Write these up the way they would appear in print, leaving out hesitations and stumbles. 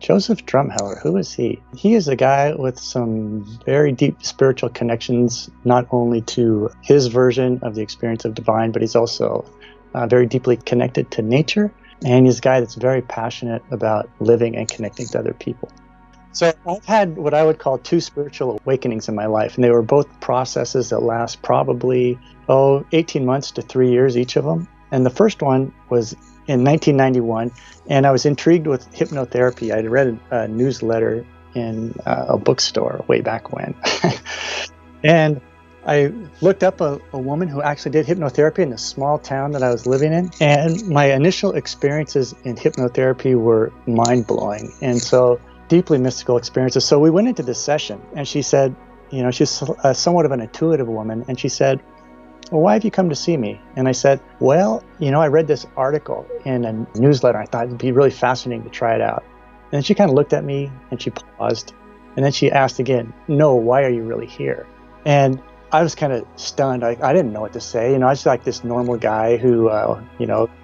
Joseph Drumheller, who is he? He is a guy with some very deep spiritual connections, not only to his version of the experience of divine, but he's also very deeply connected to nature. And he's a guy that's very passionate about living and connecting to other people. So I've had what I would call two spiritual awakenings in my life, and they were both processes that last probably, 18 months to 3 years, each of them. And the first one was in 1991, and I was intrigued with hypnotherapy. I'd read a newsletter in a bookstore way back when. And I looked up a woman who actually did hypnotherapy in a small town that I was living in. And my initial experiences in hypnotherapy were mind-blowing. And so deeply mystical experiences. So we went into this session, and she said, she's somewhat of an intuitive woman, and she said, well, why have you come to see me? And I said, well, I read this article in a newsletter. I thought it'd be really fascinating to try it out. And then she kind of looked at me, and she paused, and then she asked again, no, why are you really here? And I was kind of stunned. I didn't know what to say. I was like this normal guy who,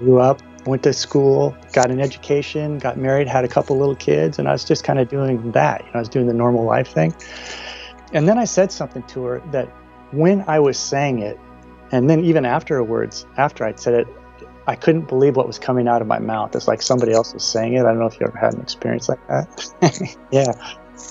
grew up, went to school, got an education, got married, had a couple little kids, and I was just kind of doing that. I was doing the normal life thing. And then I said something to her that when I was saying it, and then even afterwards, after I'd said it, I couldn't believe what was coming out of my mouth. It's like somebody else was saying it. I don't know if you ever had an experience like that. Yeah.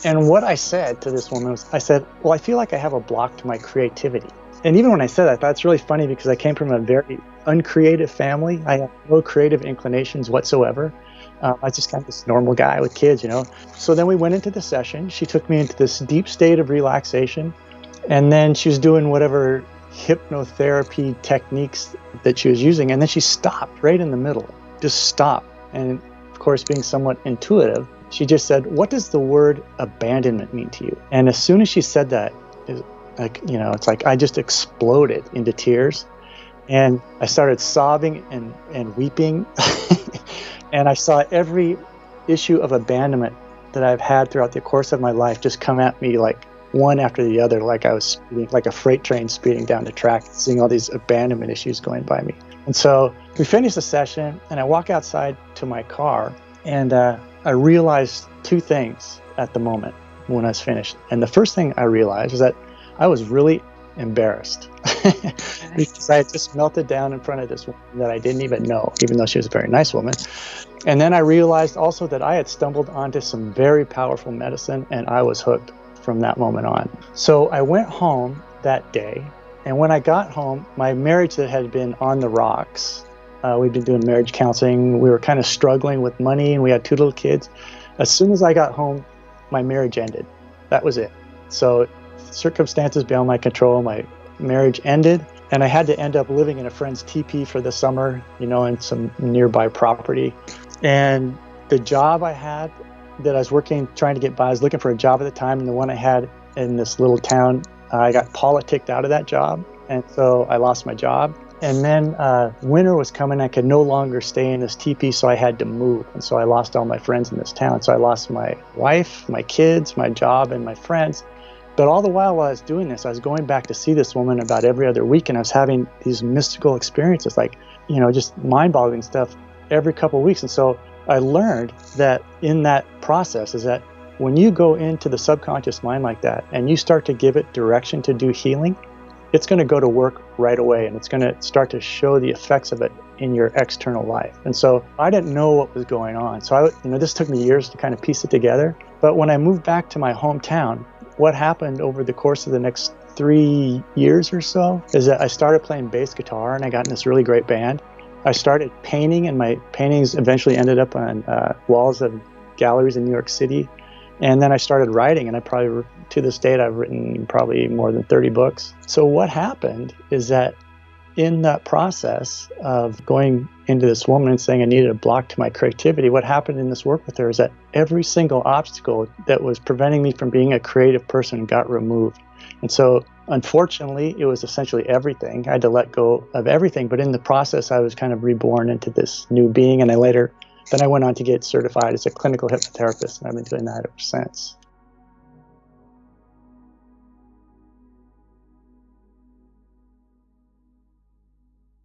And what I said to this woman was, I said, well, I feel like I have a block to my creativity. And even when I said that, that's really funny because I came from a very uncreative family. I have no creative inclinations whatsoever. I was just kind of this normal guy with kids, So then we went into the session. She took me into this deep state of relaxation. And then she was doing whatever hypnotherapy techniques that she was using. And then she stopped right in the middle, just stopped. And of course, being somewhat intuitive, she just said, what does the word abandonment mean to you? And as soon as she said that, it's like I just exploded into tears. And I started sobbing and weeping. And I saw every issue of abandonment that I've had throughout the course of my life just come at me like one after the other, like I was speeding, like a freight train speeding down the track, seeing all these abandonment issues going by me. And so we finished the session, and I walk outside to my car, and I realized two things at the moment when I was finished. And the first thing I realized is that I was really embarrassed because I had just melted down in front of this woman that I didn't even know, even though she was a very nice woman. And then I realized also that I had stumbled onto some very powerful medicine, and I was hooked from that moment on. So I went home that day, and when I got home, my marriage that had been on the rocks, we'd been doing marriage counseling, we were kind of struggling with money, and we had two little kids. As soon as I got home, my marriage ended. That was it. So circumstances beyond my control, my marriage ended, and I had to end up living in a friend's teepee for the summer, in some nearby property. And the job I had that I was working, trying to get by, I was looking for a job at the time, and the one I had in this little town, I got politicked out of that job, and so I lost my job. And then winter was coming, I could no longer stay in this teepee, so I had to move, and so I lost all my friends in this town. So I lost my wife, my kids, my job, and my friends. But all the while I was doing this, I was going back to see this woman about every other week, and I was having these mystical experiences, like, just mind-boggling stuff every couple of weeks. And so I learned that in that process is that when you go into the subconscious mind like that and you start to give it direction to do healing, it's going to go to work right away, and it's going to start to show the effects of it in your external life. And so I didn't know what was going on. So this took me years to kind of piece it together. But when I moved back to my hometown, what happened over the course of the next 3 years or so is that I started playing bass guitar, and I got in this really great band. I started painting, and my paintings eventually ended up on walls of galleries in New York City. And then I started writing, and to this date, I've written probably more than 30 books. So what happened is that in that process of going into this woman and saying I needed a block to my creativity, what happened in this work with her is that every single obstacle that was preventing me from being a creative person got removed. And so unfortunately, it was essentially everything. I had to let go of everything. But in the process, I was kind of reborn into this new being. And then I went on to get certified as a clinical hypnotherapist. And I've been doing that ever since.